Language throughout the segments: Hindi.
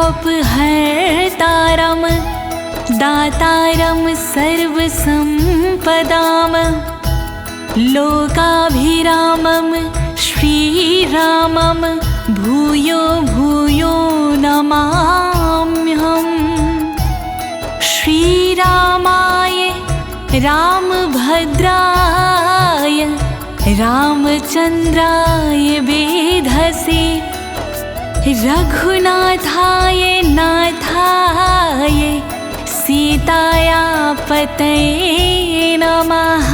पापहर्तारं दातारं सर्वसम्पदां लोकाभिरामं श्रीरामं भूयो भूयो नमाम्यहम्। श्रीरामाय रामभद्राय रामचन्द्राय वेधसे रघुनाथाय नाथाय सीताया पतये नमः।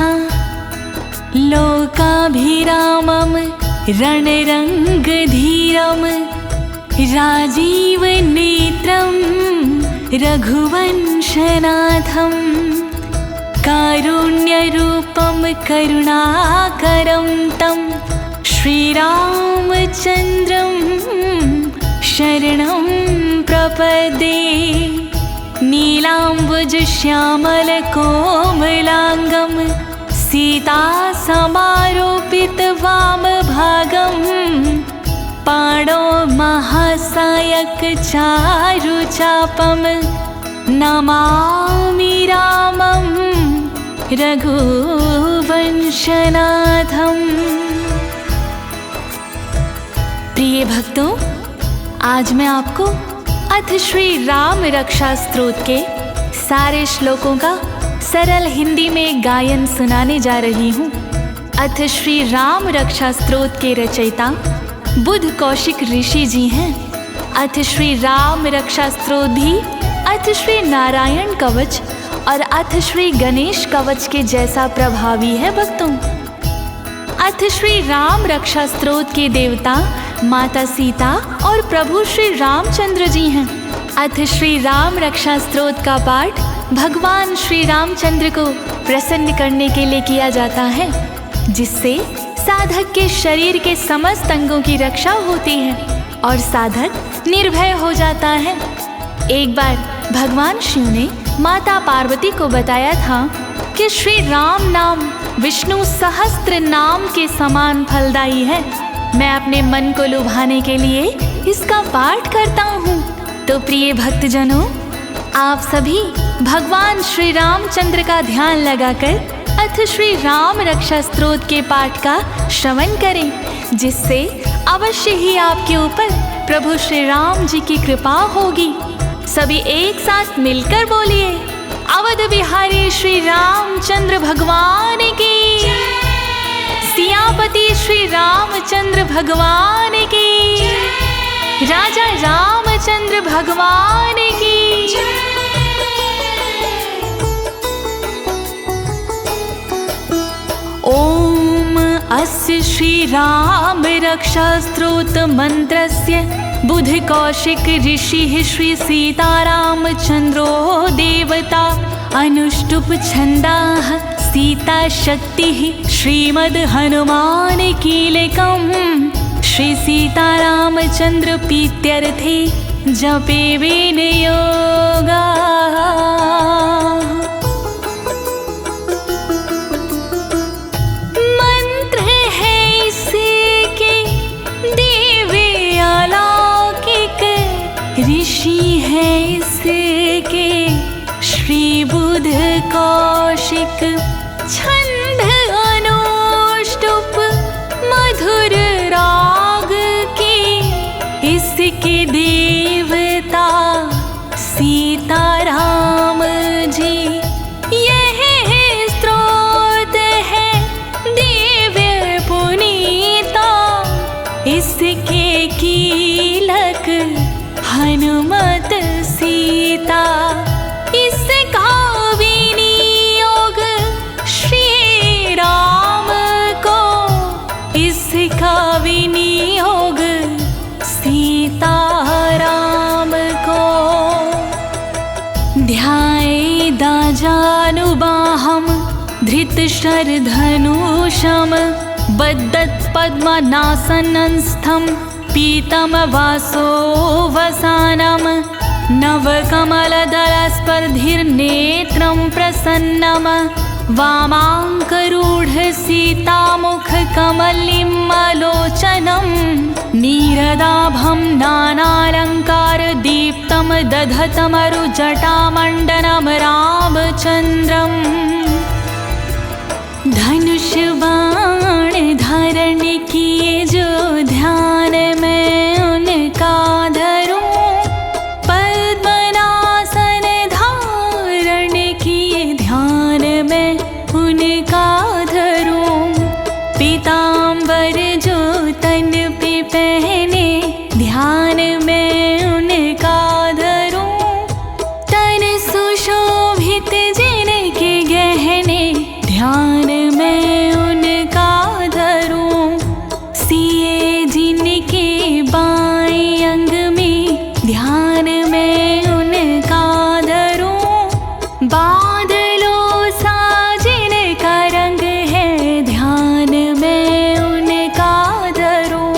लोकाभिरामं रणरङ्गधीरं राजीवनेत्रं रघुवंशनाथं कारुण्यरूपं करुणाकरं तं श्रीरामचन्द्रं शरणं प्रपद्ये। नीलाम्बुजश्यामलकोमलाङ्गं सीतासमारोपितवामभागं पाणौ महासायकचारुचापं नमामि रामं रघुवंशनाथम्। प्रिय भक्तों, आज मैं आपको अथ श्री राम रक्षा स्तोत्र के सारे श्लोकों का सरल हिंदी में गायन सुनाने जा रही हूँ। अथ श्री राम रक्षा स्तोत्र के रचयिता बुध कौशिक ऋषि जी हैं। अथ श्री राम रक्षा स्तोत्र भी अथ श्री नारायण कवच और अथ श्री गणेश कवच के जैसा प्रभावी है भक्तों। अथ श्री राम रक्षा स्तोत्र के देवता माता सीता और प्रभु श्री रामचंद्र जी हैं। अथ श्री राम रक्षा स्तोत्र का पाठ भगवान श्री रामचंद्र को प्रसन्न करने के लिए किया जाता है, जिससे साधक के शरीर के समस्त अंगों की रक्षा होती है और साधक निर्भय हो जाता है। एक बार भगवान शिव ने माता पार्वती को बताया था कि श्री राम नाम विष्णु सहस्त्र नाम के समान फलदायी है। मैं अपने मन को लुभाने के लिए इसका पाठ करता हूँ। तो प्रिय भक्तजनों, आप सभी भगवान श्री रामचंद्र का ध्यान लगाकर अथ श्री राम रक्षा स्तोत्र के पाठ का श्रवण करें, जिससे अवश्य ही आपके ऊपर प्रभु श्री राम जी की कृपा होगी। सभी एक साथ मिलकर बोलिए, अवध बिहारी श्री रामचंद्र भगवान की, सियापति श्री रामचंद्र भगवान की, राजा रामचंद्र भगवान की। ओम अस्य श्री राम रक्षा स्तोत्र मंत्रस्य बुध कौशिक ऋषिः श्री सीतारामचंद्रो देवता अनुष्टुप छंदाः सीता शक्तिः श्रीमद् हनुमान कीलकम् श्री सीतारामचंद्र प्रीत्यर्थे जपे विनियोगाः। मंत्र है इसके दिव्य अलौकिक, ऋषि है इसके श्री बुध कौशिक, छंद अनुष्टुप मधुर राग की, इसके देवता सीताराम जी। यह स्तोत्र है दिव्य पुनीता, इसके कीलक हनुमत सीता, इसका विनियोग श्री राम को, इसका विनियोग सीताराम को। ध्यायेदाजानुबाहं धृतशरधनुषं बद्धत्पद्मनासनस्थं पीतमवासोऽवसानं नवकमलदलस्पर्धिर्नेत्रं प्रसन्नं वामाङ्करूढसीतामुखकमलिमलोचनं नीरदाभं नानालङ्कारदीप्तं पीतं दधतमरुजटामण्डनं रामचन्द्रम् धनुष बाण धारण किए जो ध्यान में उनका धरूं पद्मनासन धारण किए ध्यान में उनका धरूं पीतांबर जो तन पे पहने ध्यान में उनका धरूं तन सुशोभित जिनके गहने ध्यान में उनका धरूं सिए जिनके बाएं अंग में ध्यान में उनका धरूं बादलों सा जिनका रंग है ध्यान में उनका धरूं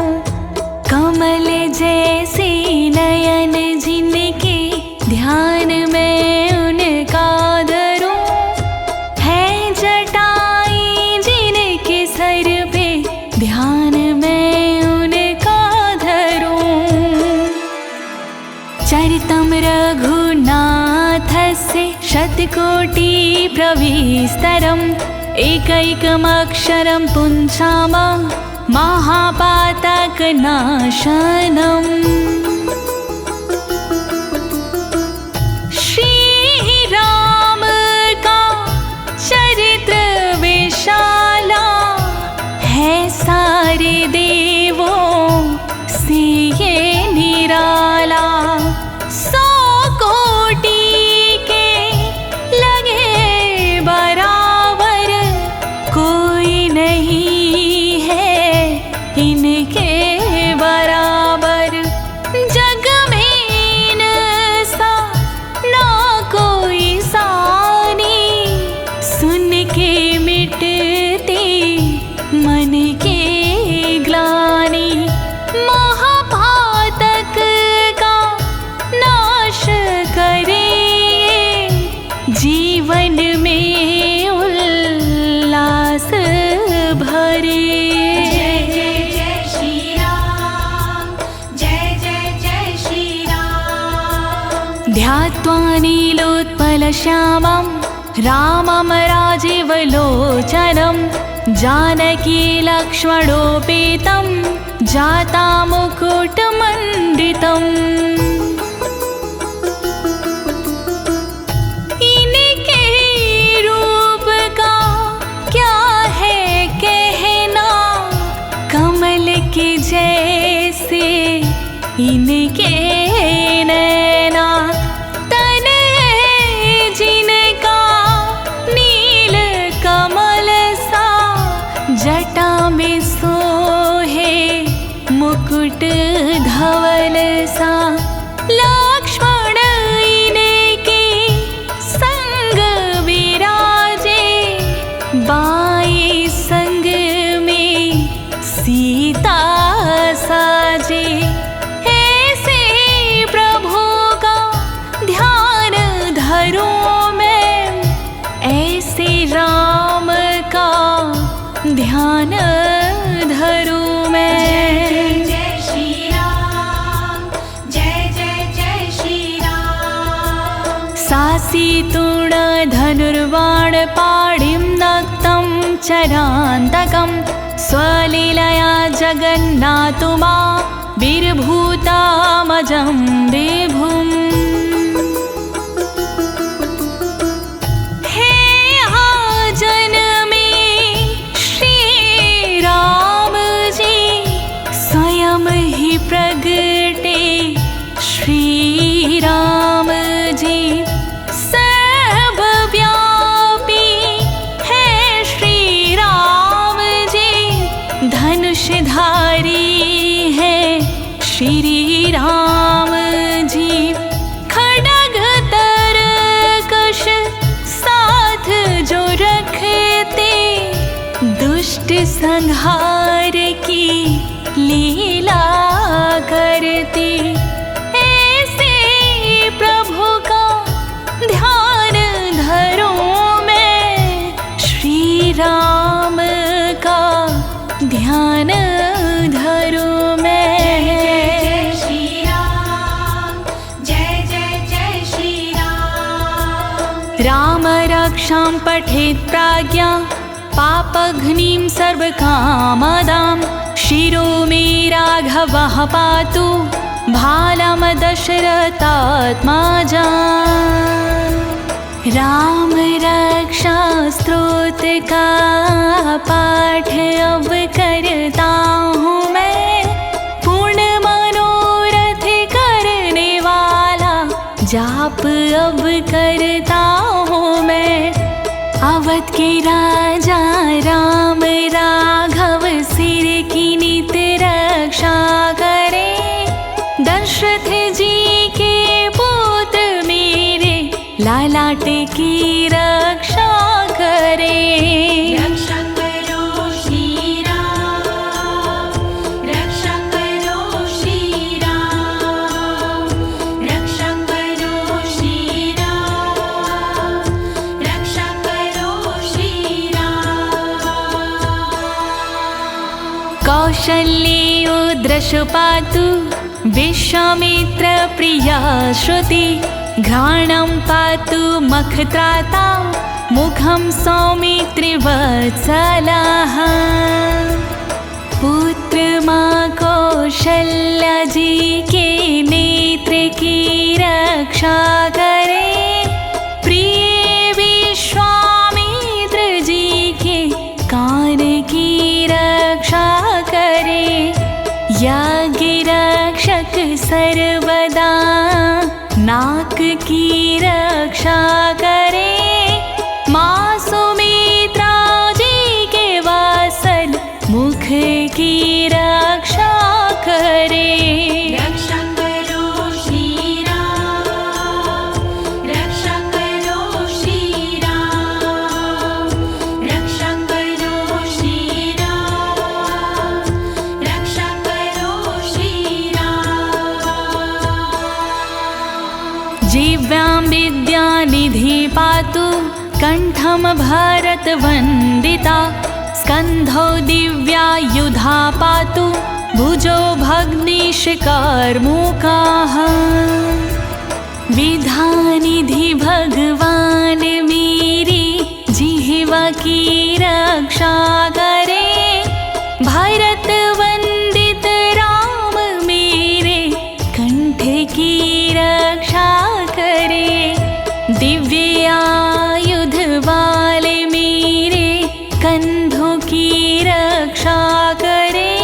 कमल जैसे नयन जिनके ध्यान में उनका धरूं है जटाई जिनके सर पे ध्यान में उनका धरूं चरितं रघुनाथस्य शतकोटि प्रविस्तरम् एकैकमक्षरं पुंसामा महापातकनाशनम् श्री राम का चरित्र विशाला है सारे देवों से ये निराला 100 कोटि के लगे बराबर कोई नहीं है इनके बराबर जग में इनसा ना कोई सानी सुन के मिटती मन के ग्लानि महापातक का नाश करे जीवन में उल्लास भरे जय जय जय श्री राम जय जय जय श्री राम ध्यात्वा नीलोत्पलश्यामं रामं राजीवलोचनं जानकी लक्ष्मणोपेतं जातामुकुटमण्डितम् इनके रूप का क्या है कहना कमल के जैसे इनके नैना तन जिनका नील कमल सा जटा में सोहे मुकुट धवल सा लक्ष्मण इनके संग विराजे बाएं संग में सीता साजे ऐसे प्रभु का ध्यान धरूं मैं ऐसे राम का ध्यान धरूं मैं जय श्री राम जय जय जय श्री राम सासी तूण धनुर्बाण पाणिं नक्तं चरान्तकं स्वलीलया जगन्नाथुमा विर्भूतामजं विभुम् हे आजन में श्री राम जी स्वयं ही प्रगटे श्री राम जी सर्वव्यापी है श्री राम जी धनुषधारी है श्री राम जी यक्षां पठेत् प्रज्ञा पापघ्नीं सर्वकामदां शिरो मे राघवः पातु भालं दशरथात्मजा। राम रक्षा स्तोत्र का पाठ अब करता हूँ मैं, पूर्ण मनोरथ करने वाला जाप अब करता हूँ मैं। अवध के राजा राम राघव सिर की नित रक्षा करे, दशरथ जी के पुत्र मेरे लालाट की रक्षा करे। रक्षा करो श्री राम, रक्षा करो श्री राम, रक्षा करो श्री राम, रक्षा करो श्री राम। कौशल्यो दृशु पातु विश्वामित्र प्रिया श्रुति, घ्राणं पातु मखत्राता मुखं सौमित्रिवत्सलः। पुत्र माँ कौशल्या जी के नेत्र की रक्षा करे, प्रिय विश्वामित्र जी के कान की रक्षा करे। यज्ञ रक्षक सर्वदा नाक की रक्षा करे, माँ सुमित्रा जी के वासल मुख की रक्षा करे। रक्षा करो श्री राम, रक्षा करो श्री राम, रक्षा करो श्री राम, रक्षा करो श्री राम। जीव्यां विद्यानिधि पातु कंठं भरतवन्दिता, स्कन्धौ दिव्यायुधा पातु भुजौ भग्निशकर्मुकाः। विद्यानिधि भगवान मेरी जिह्वा की रक्षा करे, भरत वंदित राम मेरे कंठ की रक्षा करे। दिव्य आयुध वाले मेरे कंधों की रक्षा करे,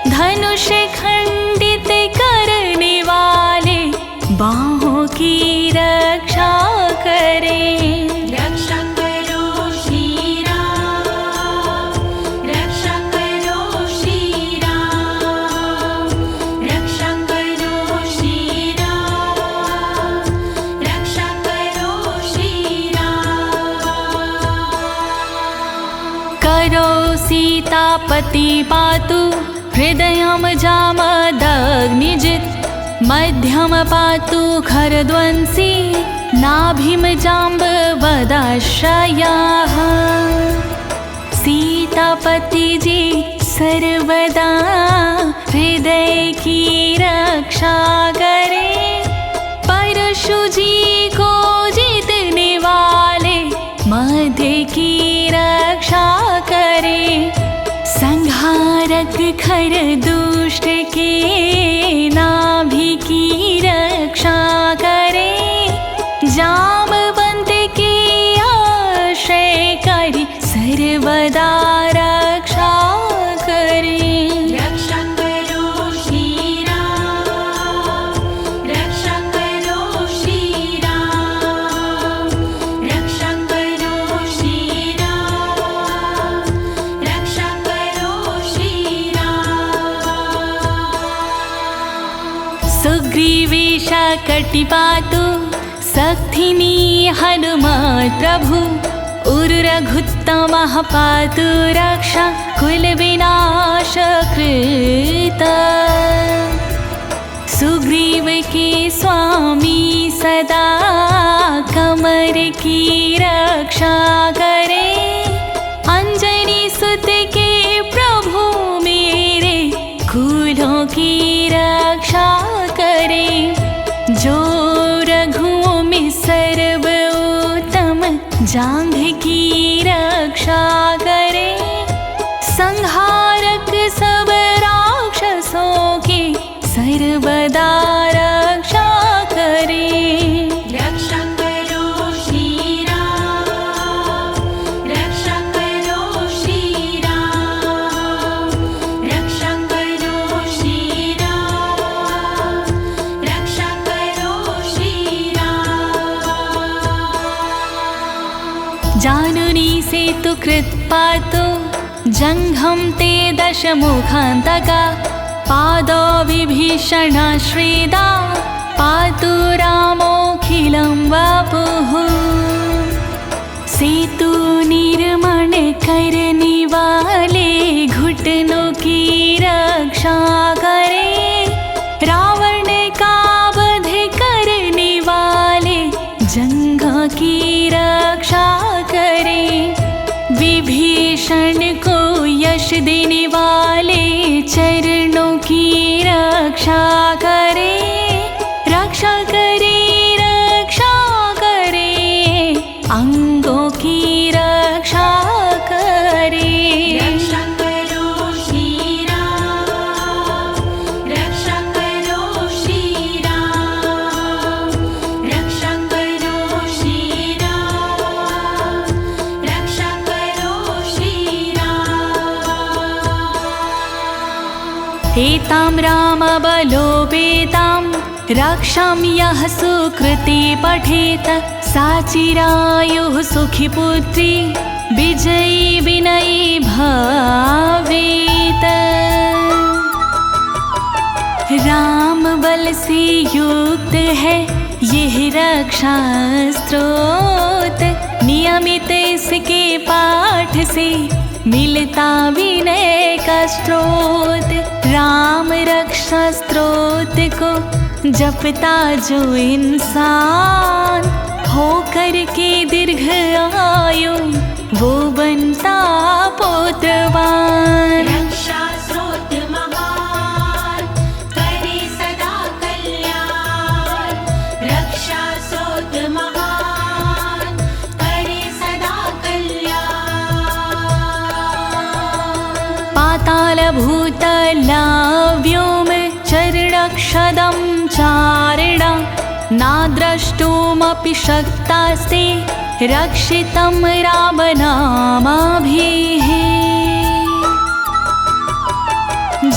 धनुष खंडित करने वाले बाहों की रक्षा करे। रक्षा करो श्री राम, रक्षा करो श्री राम, रक्षा करो श्री राम, रक्षा करो श्री राम। करो सीतापति पातु हृदयं जामदग्निजित्, मध्यम पातु खरध्वंसी नाभिं जाम्बवदाश्रयाः। सीतापति जी सर्वदा हृदय की रक्षा करे, परशु जी को जीतने वाले मध्य की रक्षा करे। संहारक खर दुष्ट के नाभि की रक्षा करे, जामवंत के आश्रय करी सर्वदा रक्षा करे। रक्षा करो श्री राम, रक्षा करो श्री राम, रक्षा करो श्री राम, रक्षा करो श्री राम। सुग्रीवेश कटिपातु सक्थिनी हनुमत् प्रभु, उरुरघुत्तमः पातु रक्षा कुलविनाशकृत। सुग्रीव के स्वामी सदा कमर की रक्षा करे, अंजनी सुत के प्रभु मेरे कुलों की रक्षा करे। जो रघुओं में सर्वोत्तम जान सेतुकृत्पातो जङ्घं ते दशमुखान्तका पादो विभीषणश्रीदा पातु रामोऽखिलं वपुः। सेतु निर्माण करने वाले घुटनों की रक्षा करे, रावण का वध करने वाले जंघा की रक्षा करे, विभीषण को यश देने वाले चरणों की रक्षा करे, रक्षा करे, रक्षा करे, अंगों की रक्षा करे। रक्षा करो श्री राम, रक्षा करो श्री राम, रक्षा करो श्री राम, रक्षा करो श्री राम। एतां रामबलोपेतां रक्षां यः सुकृती पठेत सा चिरायुः सुखी पुत्री विजयी विनयी भवेत्। राम बल से युक्त है यह रक्षा स्तोत्र, नियमित इसके पाठ से मिलता विनय का स्रोत। राम रक्षा स्तोत्र को जपता जो इंसान हो करके दीर्घ आयु वो बनता पुत्रवान। रक्षा स्रोत महान करे सदा कल्याण, रक्षा स्रोत महान करे सदा कल्याण। पाताल भूतल व्योम चरणक्षदं चारिणा नाद्रष्टुमपि शक्तास्ते रक्षितं रामनामाभिः।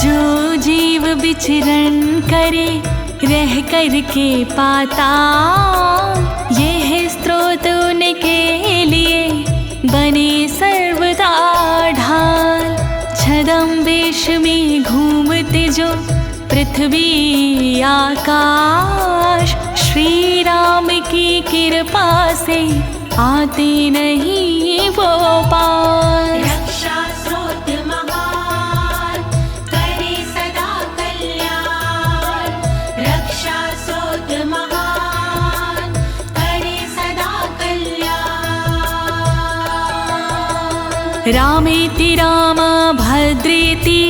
जो जीव विचरण करे रह कर के पाता, यह स्तोत्र उनके लिए बने सर्वदा ढाल। छदम वेश में घूमते जो पृथ्वी आकाश, श्री राम की कृपा से आते नहीं वो पास। रक्षा स्रोत महान करे सदा कल्याण, रक्षा स्रोत महान करे सदा कल्याण। रामेति राम भद्रेति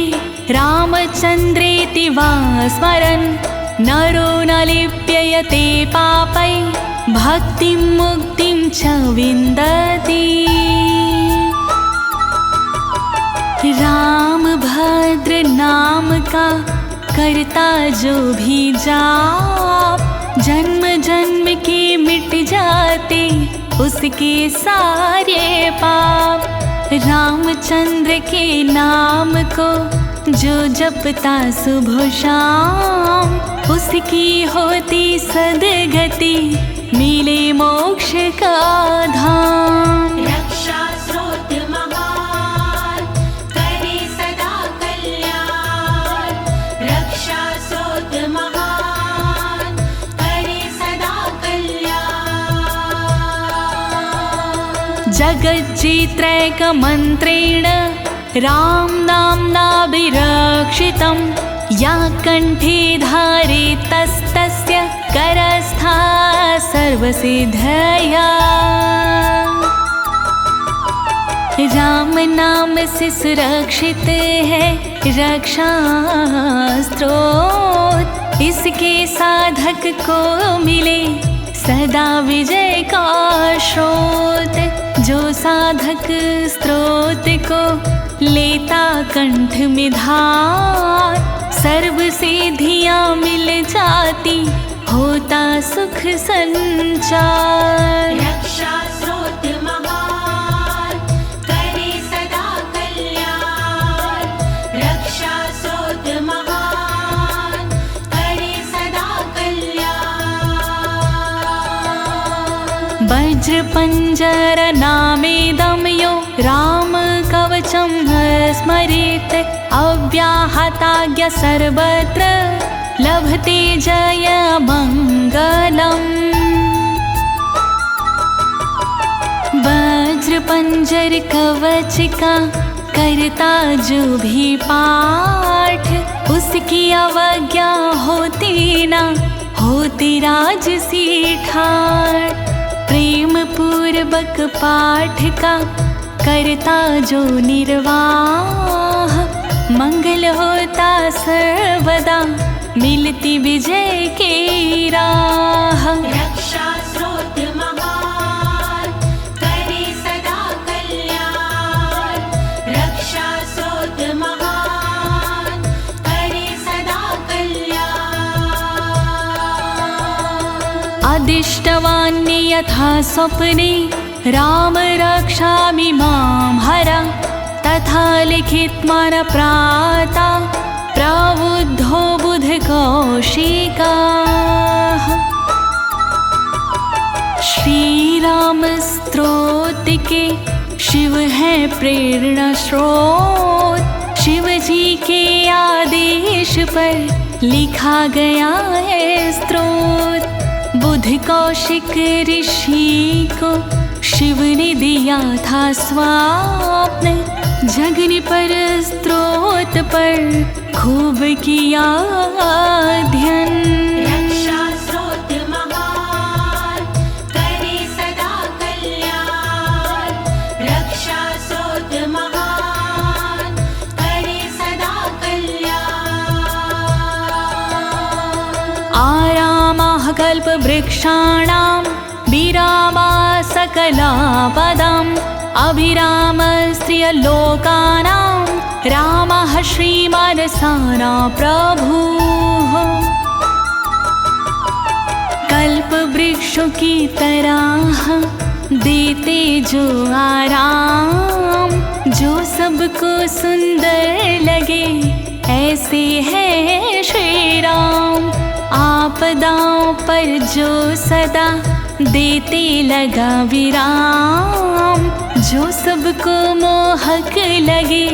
रामचन्द्रेति वा स्मरन् नरो न लिप्यते पापै भक्तिं मुक्तिं च विन्दति। राम भद्र नाम का करता जो भी जाप, जन्म जन्म के मिट जाते उसके सारे पाप। रामचंद्र के नाम को जो जपता सुबह शाम, उसकी होती सदगति मिले मोक्ष का धाम। रक्षा स्रोत महान करे सदा कल्याण, रक्षा स्रोत महान करे सदा कल्याण। जगज्जित्रैकमन्त्रेण राम नाम्नाभिरक्षितं, या कंठे धारे तस्तस्य करस्था सर्वसिद्धया। राम नाम से सुरक्षित है रक्षा स्त्रोत, इसके साधक को मिले सदा विजय का स्रोत। जो साधक स्त्रोत को लेता कंठ में धार, सर्व सिद्धियां मिल जाती होता सुख संचार। रक्षा स्रोत महान करे सदा कल्याण, रक्षा स्रोत महान करे सदा कल्याण। वज्र पंजर नामेदं यो राम कवचम स्मरेत् अव्याहताज्ञा सर्वत्र लभते जय मंगलम्। वज्र पंजर कवच का करता जो भी पाठ, उसकी अवज्ञा होती ना होती राजसी ठाठ। प्रेम पूर्वक पाठ का करता जो निर्वाह, मंगल होता सर्वदा मिलती विजय की राह। रक्षा स्रोत महान करे सदा कल्याण, रक्षा स्रोत महान करे सदा कल्याण। अदिष्टवान्य यथा स्वप्ने राम रक्षामि मां हरा, तथा लिखित्वा प्राता प्रबुद्धो बुध कौशिकाः। श्री राम स्तोत्र के शिव है प्रेरणा स्रोत, शिव जी के आदेश पर लिखा गया है स्तोत्र। बुध कौशिक ऋषि को शिव ने दिया था स्वप्न, जगने पर स्त्रोत पर खूब किया अध्ययन। रक्षा स्रोत महान करे सदा कल्याण, रक्षा स्रोत महान करे सदा कल्याण। आरामाः कल्पवृक्षाणां विरामा सकलापदाम्, अभिराम स्त्रियलोकानां रामः श्रीमानसानां प्रभुः। कल्पवृक्षों की तरह देते जो आराम, जो सबको सुंदर लगे ऐसे हैं श्री राम। आपदाओं पर जो सदा देते लगा विराम, जो सबको मोहक लगे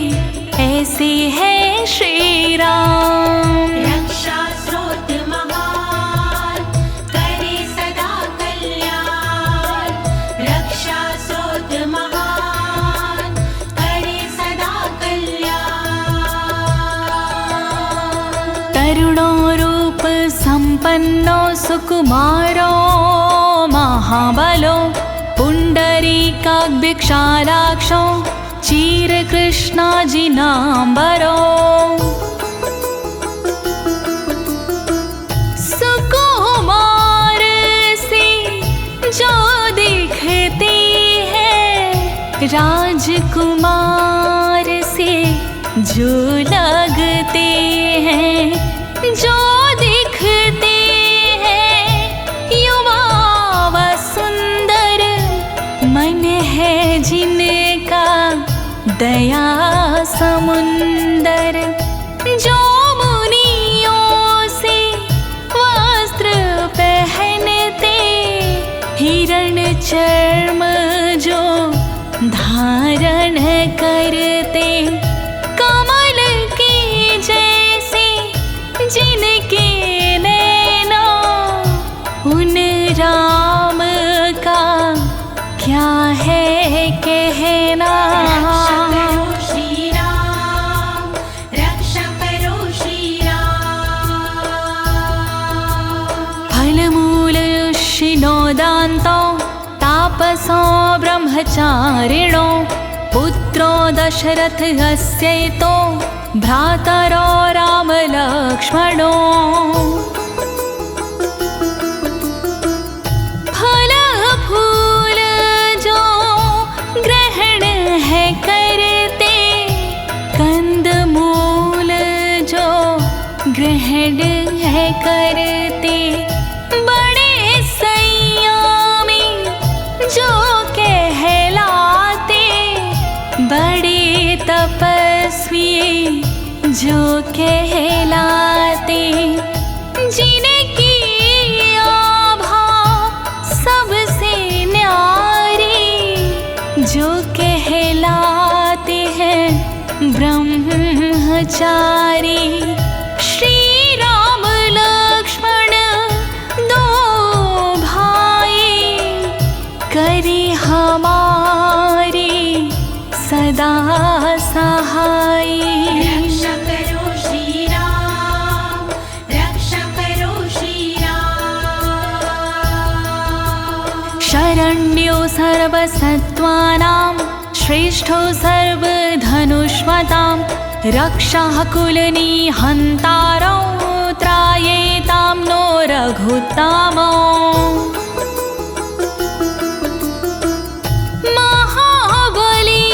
ऐसे है श्री राम। रक्षा स्रोत महान करे सदा कल्याण, रक्षा स्रोत महान करे सदा कल्याण। तरुणो रूप संपन्नो सुकुमारो महाबलो, पुंडरीकाक्षालाक्षो चीरकृष्णाजिनांबरो। सुकुमार से जो दिखते हैं, राजकुमार से जो लगते हैं, जो दिखते हैं युवा व सुंदर, मन है जिनका दया समुंदर। जो मुनियों से वस्त्र पहनते, हिरण चर्म जो धारण करते, कमल की जैसे जिनके नैना, उन राम का क्या है कहना। रक्षा करो श्री राम, रक्षा करो श्री राम। फलमूल शिनोदान्तो तापसो ब्रह्मचारिणो, पुत्रो दशरथ अस्यैतो भ्रातरो राम लक्ष्मणो। फल फूल जो ग्रहण है करते, कंद मूल जो ग्रहण है करते, बड़े संयमी जो कहलाते, बड़े तपस्वी जो कहलाते, जिनकी आभा सबसे न्यारी जो कहलाते। हमारे सदा सहाय। रक्षा करो श्री राम, रक्षा करो श्री राम। शरण्यो सर्वसत्त्वानां श्रेष्ठो सर्वधनुष्मतां रक्षः कुलनिहन्तारौ त्रायेतां नो रघुत्तमो। महाबली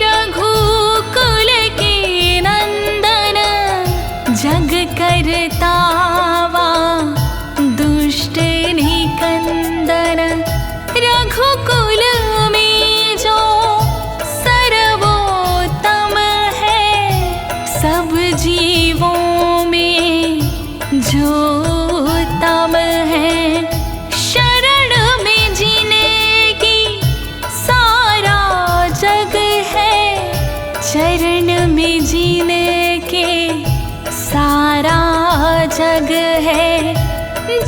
रघुकुल के नंदन जग करता वा दुष्ट निकंदन। रघुकुल में जो सर्वोत्तम है, सब जीवों में जो उत्तम है। शरण में जीने की सारा जग है, चरण में जीने के सारा जग है।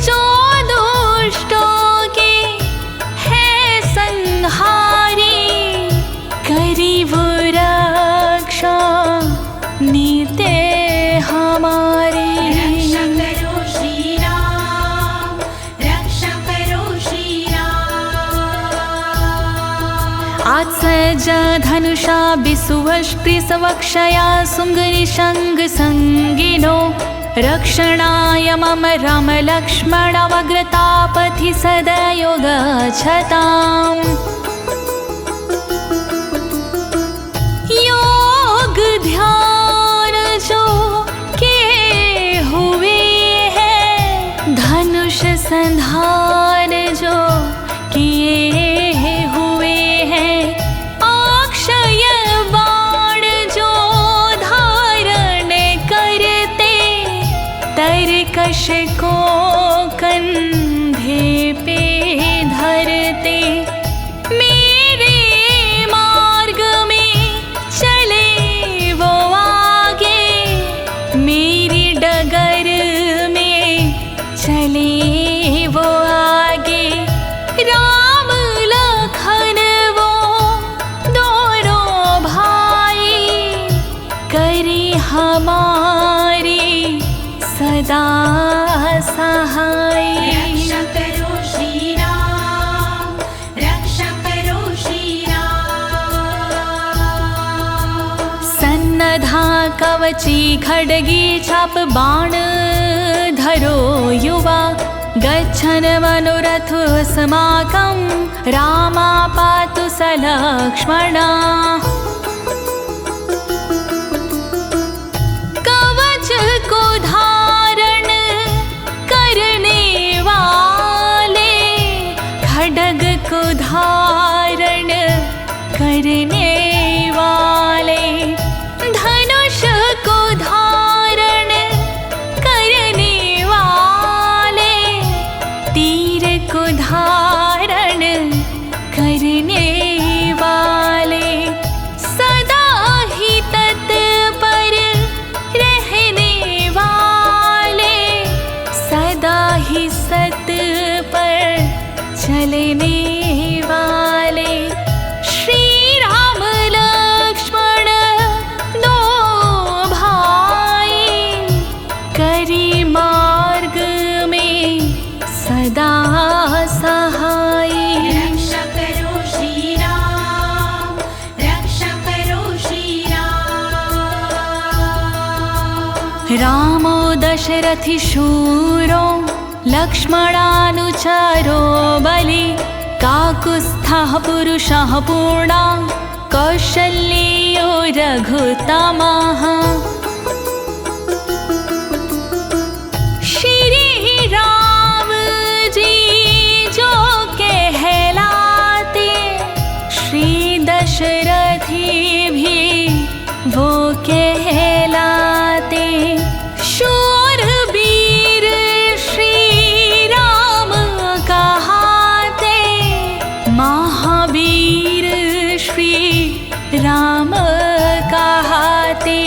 जो दुष्टों के है संहारी, करी वो रक्षा नीते हमारी। रक्षा करो श्री राम, रक्षा करो श्री राम। आज सज धनुषा विसुवस्पृशवक्षया सुङ्गनिशङ्ग संगिनो रक्षणाय मम राम लक्ष्मण वग्रतापथि सदयो गच्छताम्। योग ध्यान जो किए हुए हैं, धनुष संधान जो किए हुए हैं, अक्षय बाण जो धारण करते, तरकश को कंधे पे धरते। मेरे मार्ग में चले वो आगे, मेरी डगर में चले वो आगे। राम लखन वो दोनों भाई, करे हमारी सदा सहाय। रक्षा करो श्री राम, रक्षा करो श्री राम। सन्नधा कवची खड्गी चाप बाण धरो युवा, गच्छन् मनोरथ अस्माकं रामा पातु स लक्ष्मणा। कवच को धारण करने वाले, खड्ग को धारण करने वाले, धनुष को धारण करने वाले, तीर को धारण करने वाले, सदा ही तत्पर रहने वाले, सदा ही सत पर चलने वाले। श्री राम लक्ष्मण दो भाई, करी मार्ग में सदा सहाय। रक्षा करो श्री राम, रक्षा करो श्री राम। रामो दशरथि शूरो लक्ष्मणानुचरो बलि, काकुत्स्थः पुरुषः पूर्णा कौशल्यो रघुत्तमः। श्री राम जी जो कहलाते, श्री दशरथी भी वो कहलाते। शूरवीर श्री राम कहाते, महावीर श्री राम कहाते।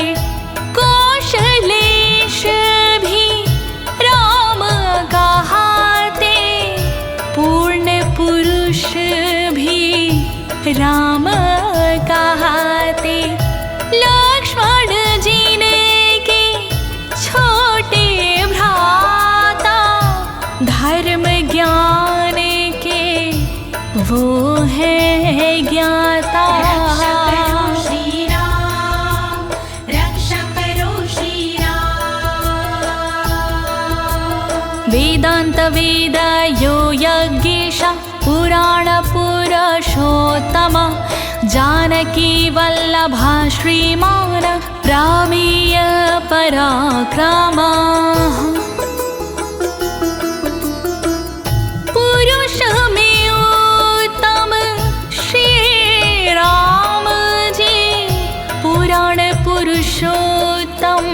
वेद यो यज्ञेश पुराण पुरुषोत्तम जानकी वल्लभा श्रीमान रामीय पराक्रमा पुरुष में उत्तम श्री राम जी पुराण पुरुषोत्तम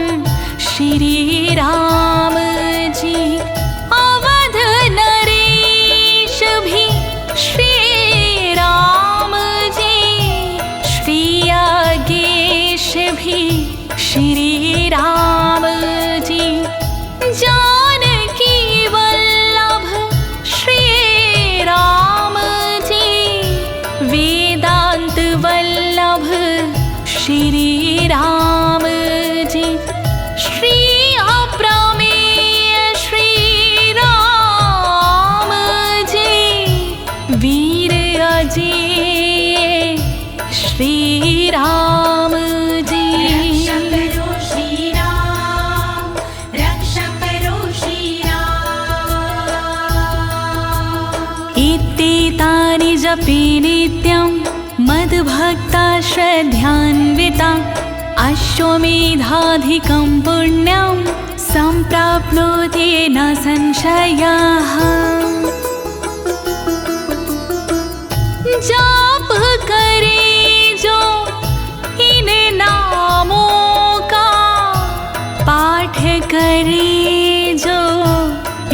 श्री राम जी अवध नरेश भी श्री राम जी श्री यज्ञेश भी श्री राम जी जानकी वल्लभ श्री राम जी वेदांत वल्लभ श्री राम जी श्री अप्रमेय श्री राम जी वीर अजेय श्री राम जी रक्षा करो श्री राम इत्येतानि जपे नित्यं मद्भक्ता श्रद्धान्विता अश्वमेधाधिकं पुण्यं सम्प्राप्नोति न संशयः जाप करे जो इन नामों का पाठ करे जो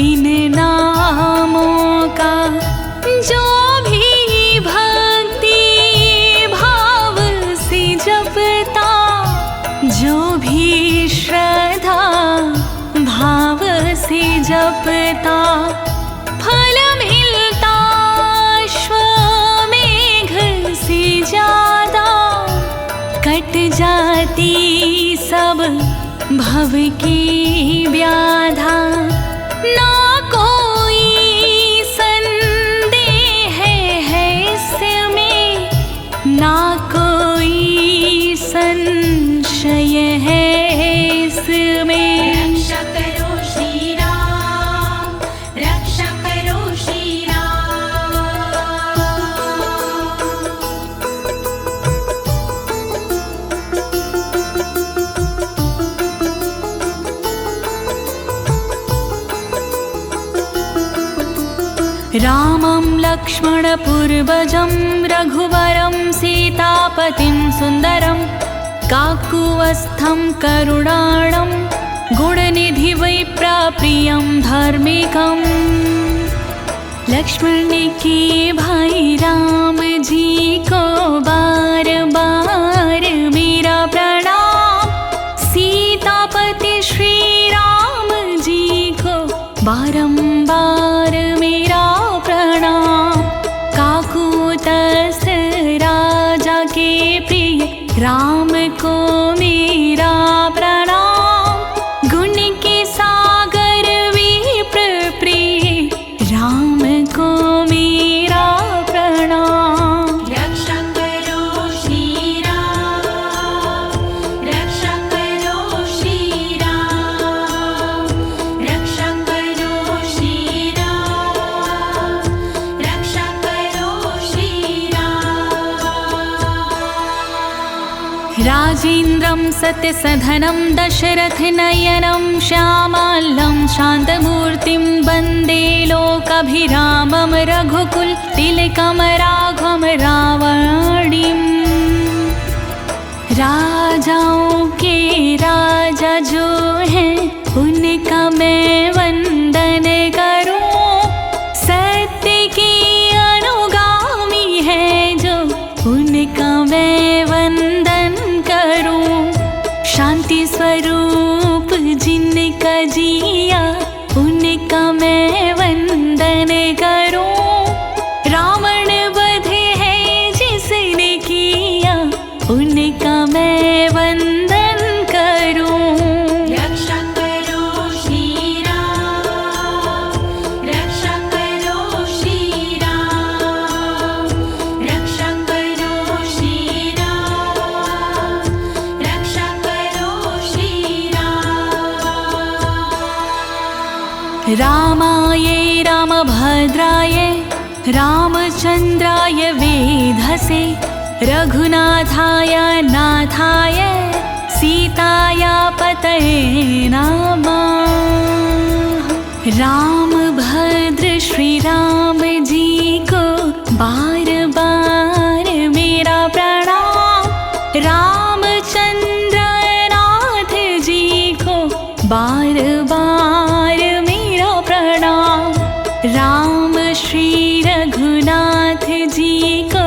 इन नामों का जो भी भक्ति भाव से जपता जो भी श्रद्धा भाव से जपता फल मिलता अश्वमेघ से ज्यादा कट जाती सब भव की व्याधा ना कोई संदेह है इसमें ना कोई संशय है इसमें रक्षा करो श्री राम रक्षा करो श्री रामं लक्ष्मणपूर्वजं रघुवरं सीतापतिं सुन्दरं काकुवस्थं करुणाणं गुणनिधिविप्रप्रियं धार्मिकं लक्ष्मण के भाई राम जी को बार बार मेरा प्रणाम सीतापति श्री राम जी को बारंबार मेरा प्रणाम काकुतस राजा के प्रिय राम को मेरा प्रणाम गुण के सागर विप्र प्रिय राम को मेरा प्रणाम रक्षा करो श्री राम रक्षा करो श्री राम रक्षा करो श्री राम रक्षा करो श्री राम राजेन्द्रं सत्यसधनं दशरथनयनं श्यामाल्लं शान्तमूर्तिं वन्दे लोकाभिरामं रघुकुल तिलकं राघवं रावणीम् राजाओं के राजा जो हैं उनका मैं वंदन करूं सत्य की अनुगामी है जो उनका मैं वंदन करूं शांति स्वरूप जिनका जिया उनका मैं वंदन करूं रावण वध है जिसने किया उनका मैं वंदन करूं रक्षा करो श्री राम रक्षा करो श्री राम रक्षा करो श्री राम रक्षा करो श्री राम रामाये रामचन्द्राय वेधसे रघुनाथाय नाथाय सीताया पतये नमः। राम भद्र श्री राम जी को बार बार मेरा प्रणाम। रामचंद्र नाथ जी को बार बार मेरा प्रणाम। राम श्री रघुनाथ जी को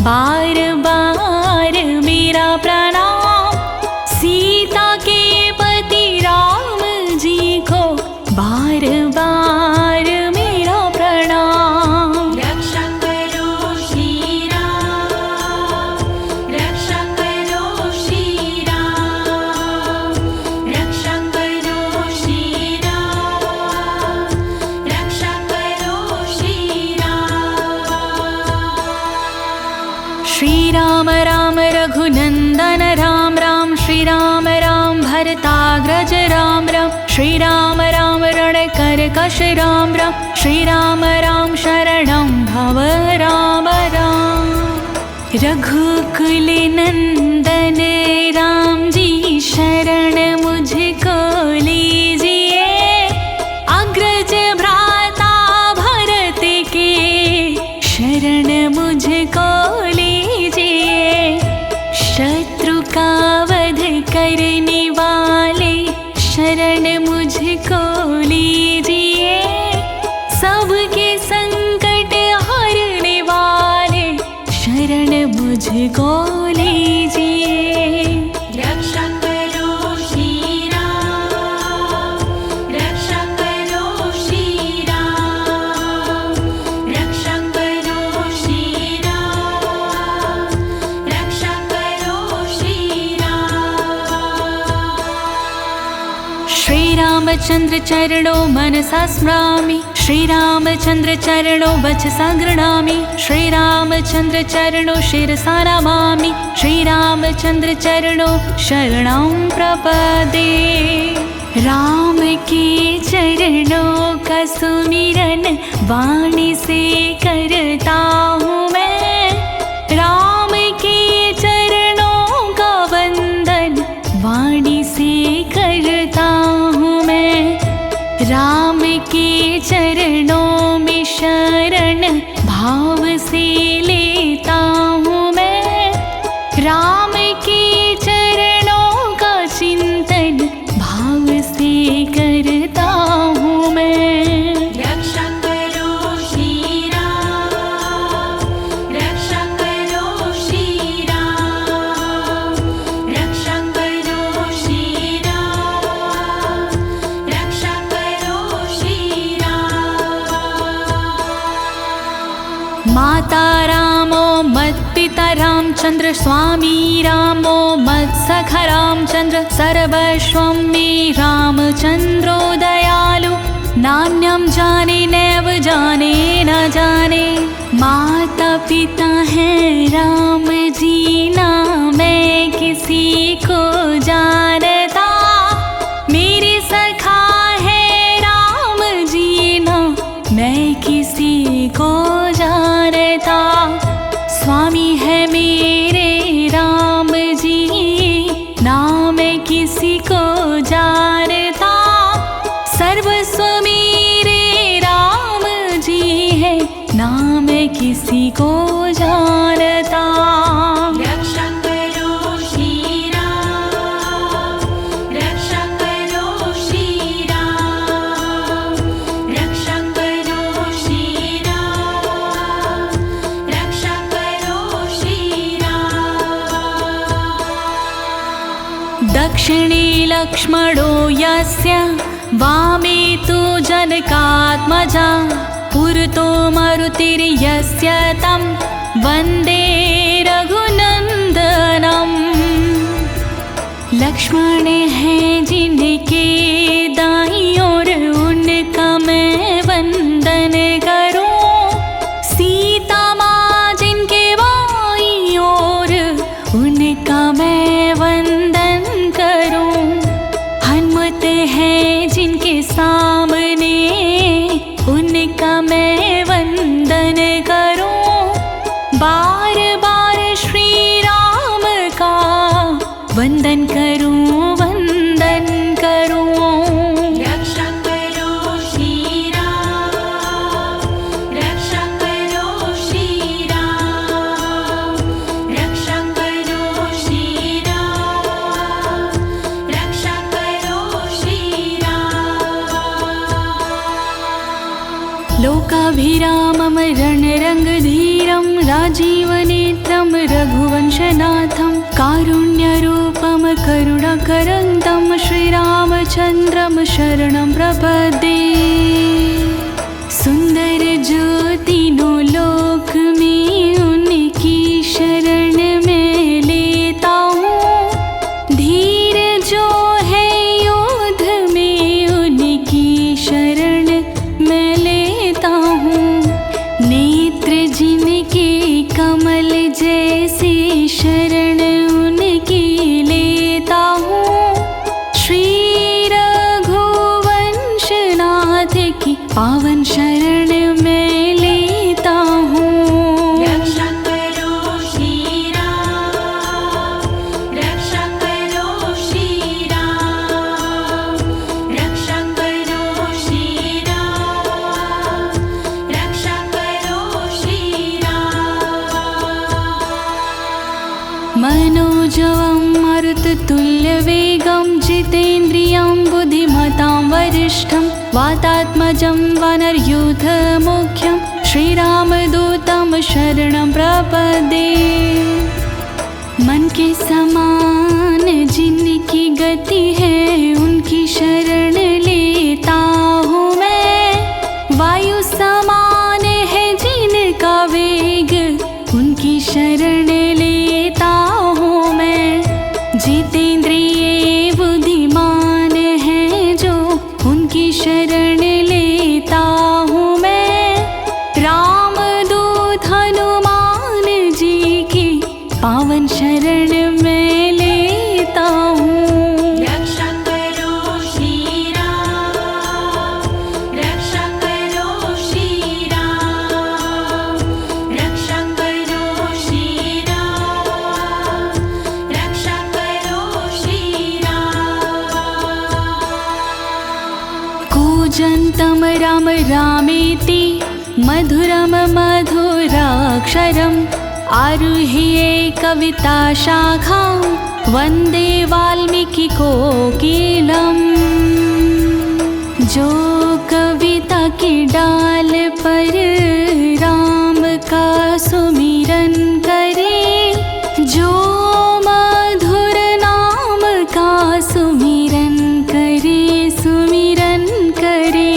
बार बार मेरा प्रणाम। सीता के पति राम जी को बार बार मेरा प्रणाम। रक्षा करो श्री राम, रक्षा करो श्री राम, रक्षा करो श्री राम, रक्षा करो श्री राम। श्री राम राम रघुनंदन राम राम, श्री राम राम भरताग्रज राम राम, श्री राम राम रणकर्कश राम राम, श्री राम राम शरणं भव राम राम। रघुकुल नंदन राम जी शरण मुझको लीजिए। अग्रज भ्राता भरत के शरण मुझको लीजिए। शत्रु का वध करने वाले शरण मुझको लीजिए। सबके संकट हरने वाले शरण मुझको लीजिए। रक्षा करो श्री राम, रक्षा करो श्री राम, रक्षा करो श्री राम, रक्षा करो श्री राम। श्री रामचंद्र चरणों मनसा स्मरामि, श्री रामचंद्र चरणों वचसा गृह्णामि, श्री रामचंद्र चरणों शिरसा नमामि, श्री रामचंद्र चरणों शरणं प्रपदे। राम के चरणों का सुमिरन वाणी से करता हूँ मैं। राम के चरणों का वंदन वाणी से करता हूँ मैं। राम के चरणों में शरण भाव से लेता हूँ मैं। राम के चरणों का चिंतन भाव से करता हूँ मैं। रक्षा करो श्री राम, रक्षा करो श्री राम, रक्षा करो श्री राम, रक्षा करो श्री राम। माता रामो मत्पिता रामचंद्र, स्वामी रामो मत्सखा रामचंद्र, सर्वस्वं मे रामचंद्रो दयालु। नान्यं जाने नैव जाने न जाने। माता पिता हैं राम जी ना मैं किसी को जानता। मेरे सखा है राम जी ना मैं किसी को जानता। स्वामी है मेरे राम जी ना मैं किसी को जानता। सर्वस्व मेरे राम जी है ना मैं किसी को जानता। रक्षा करो श्री राम, रक्षा करो श्री राम, रक्षा करो श्री राम, रक्षा करो श्री राम। दक्षिणे लक्ष्मणो यस्य वामे तु जनकात्मजा। पुरतो मरुतिर्यस्य तं वन्दे रघुनन्दनम्। लक्ष्मण हैं जिनके दाईं ओर उनका मैं वंदन करूं। सीता माँ जिनके बाईं ओर उनका मैं वंदन करूं। हनुमत हैं जिनके सामने उनका मैं वंदन लोकाभिरामं रणरङ्गधीरं राजीवनेत्रं रघुवंशनाथं कारुण्यरूपं करुणाकरन्दं श्रीरामचन्द्रं शरणं प्रपद्ये। सुंदर ज्योतिनो लोक में उनकी शरण में लेता हूँ। धीर जो है युद्ध में उनकी शरण में लेता हूँ। नेत्र जिनके कमल जैसे शरण उनकी लेता हूँ। श्री रघुवंशनाथ की पावन शरण में लेता हूँ। रक्षा करो श्री राम, रक्षा करो श्री राम, रक्षा करो श्री राम, रक्षा करो श्री राम। मनोजवं मरुततुल्यवेगं जितेन्द्रियं बुद्धिमतां वरिष्ठं वातात्मजं वानरयूथमुख्यं श्रीरामदूतं शरणं प्रपद्ये। मन के समान जिनकी गति है उनकी शरण लेता हूँ मैं। वायु समान है जिनका वेग उनकी शरण लेता हूँ मैं। जितेंद्रिय बुद्धिमान है जो उनकी शरण लेता हूँ मैं। रामदूत हनुमान जी की पावन शरण में लेता हूँ। रक्षा करो श्री राम, रक्षा करो श्री राम, रक्षा करो श्री राम, रक्षा करो श्री राम। कूजन्तं राम रामेति मधुरं मधुराक्षरम् आरुह्य कविता शाखां वन्दे वाल्मीकि कोकिलम्। जो कविता की डाल पर राम का सुमिरन करे, जो मधुर नाम का सुमिरन करे, सुमिरन करे।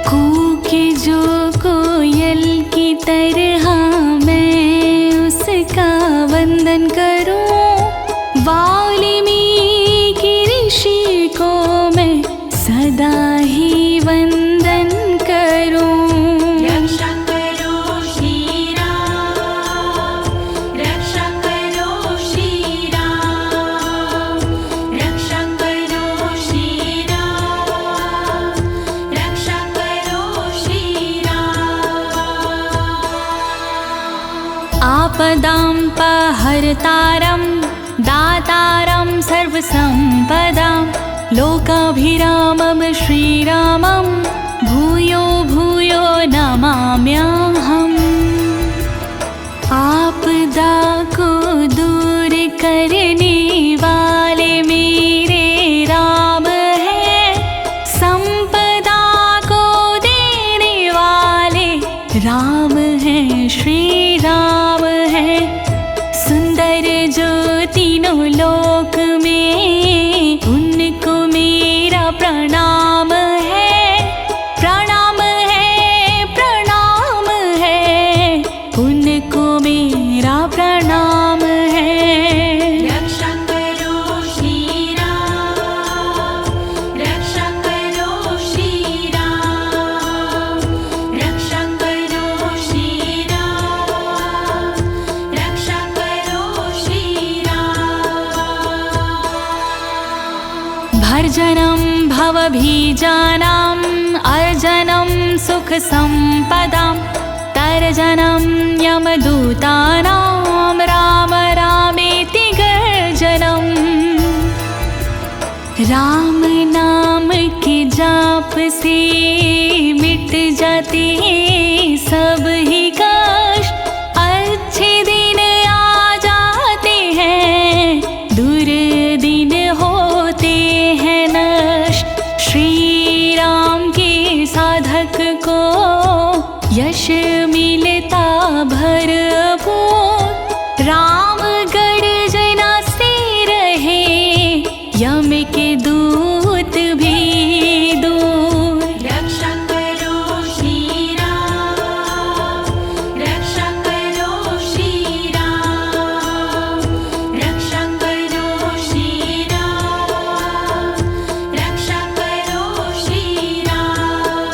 कूके जो कोयल की तरह मैं उसका वंदन करूं। वाल्मीकि ऋषि को मैं सदा ही वंदन करूं। रक्षा करो श्री राम, रक्षा करो श्री राम, रक्षा करो श्री राम, रक्षा करो श्री राम। आपदां पहर्तारं दातारं सर्वसम्पदां लोकाभिरामं श्रीरामं भूयो भूयो नमाम्यहम्। आपदा को दूर करने वाले मेरे राम हैं। संपदा को देने वाले राम हैं, श्री राम हैं। सुंदर जो तीनों लोक में उनको मेरा प्रणाम है, प्रणाम है, प्रणाम है। उनको मेरा प्रणाम है। रक्षा करो श्री राम, रक्षा करो श्री राम, रक्षा करो श्री राम, रक्षा करो श्री राम। भर्जनं भवभीजानाम् अर्जनं सुख संपदां तर्जनं यमदूतानां राम रामेति गर्जनम्। राम नाम के जाप से मिट जाते सब ही कष्ट। अच्छे दिन आ जाते हैं, दूर दिन होते हैं नष्ट। श्री राम के साधक को यश मिलता भरपूर। राम गर्जना से रहे यम के दूत भी दूर। रक्षा करो श्री राम, रक्षा करो श्री राम, रक्षा करो श्री राम, रक्षा करो श्री राम।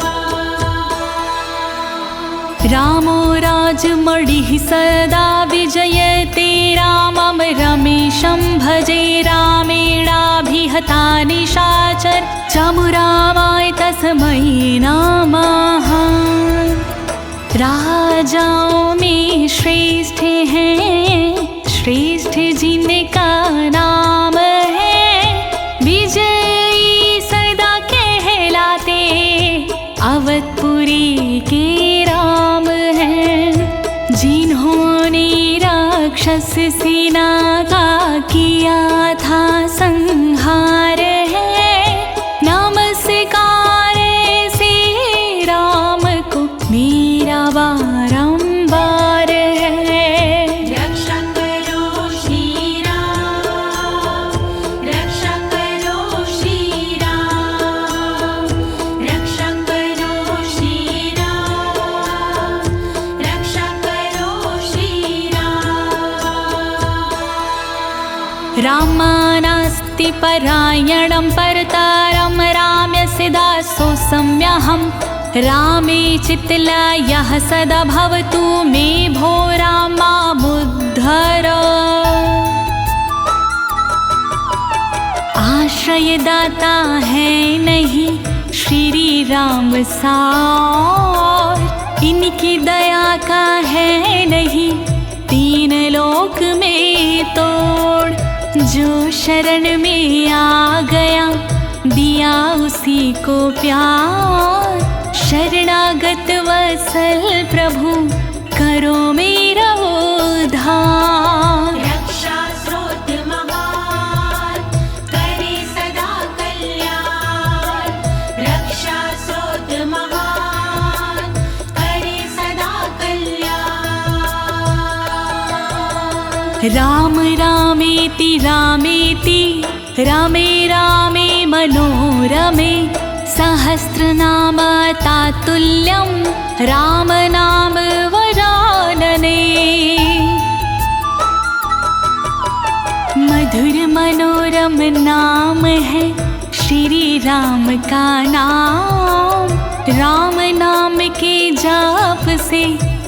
रामो राजमणि सदा विजयते रामं रमेशं भजे। रामेणाभिहता निशाचर चमुरामाय तस्मै नमः। राजाओं में श्रेष्ठ हैं, श्रेष्ठ जिनका नाम है। विजयी सदा कहलाते अवधपुरी के राम हैं। जिन्होंने राक्षस सेना का किया था संहार है। नमस्कार से राम को मेरा बारंबार है। रक्षा करो श्री राम, रक्षा करो श्री राम, रक्षा करो श्री राम, रक्षा करो श्री राम। रामानास्ति परायणं परतारं राम्यस्य दासो सम्यहम्। रामे चित्तलयः सदा भवतु मे भो रामामुद्धर। आश्रयदाता है नहीं श्री राम सार। इनकी दया का है नहीं तीन लोक में तोड़। जो शरण में आ गया दिया उसी को प्यार। शरणागत वत्सल प्रभु करो मेरा उद्धार। रक्षा स्रोत महान करे सदा कल्याण, रक्षा स्रोत महान करे सदा कल्याण। राम रामेति रामेति रामे रामे मनोरमे। सहस्रनाम तातुल्यं राम नाम वरानने। मधुर मनोरम नाम है श्री राम का नाम। राम नाम के जाप से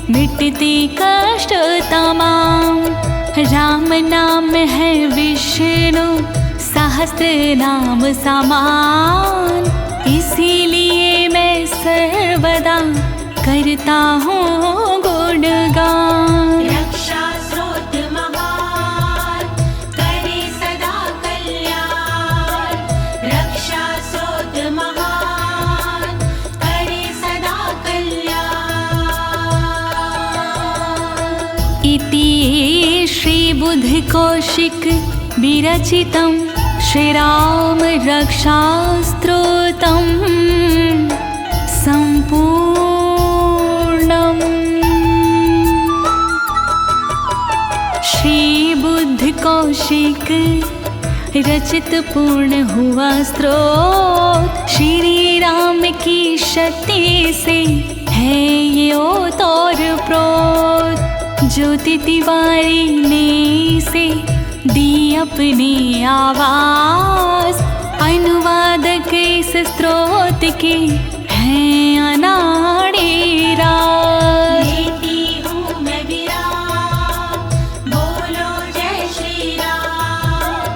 मिटते कष्ट तमाम। राम नाम है विष्णु सहस्त्र नाम समान। इसीलिए मैं सर्वदा करता हूँ गुणगान। रक्षा स्रोत महान करे सदा कल्याण, रक्षा स्रोत महान करे सदा कल्याण। इति श्री बुद्ध कौशिक विरचितं श्रीराम रक्षास्त्रोतं संपूर्णम्। श्री बुद्ध कौशिक रचित पूर्ण हुआ स्तोत्र। श्री राम की शक्ति से है ये ओतौर प्रोत। ज्योति तिवारी ने से दी अपनी आवाज। अनुवादक इस स्त्रोत के हैं अनाड़ी राज। लेती हूँ मैं विराम, बोलो जय श्री राम।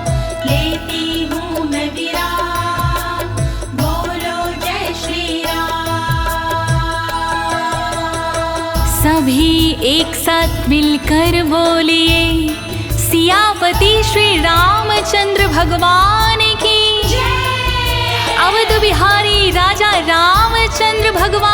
लेती हूँ मैं विराम, बोलो जय श्री राम। सभी एक साथ मिलकर बोलिए सियापति श्री रामचंद्र भगवान की। अवध बिहारी राजा रामचंद्र भगवान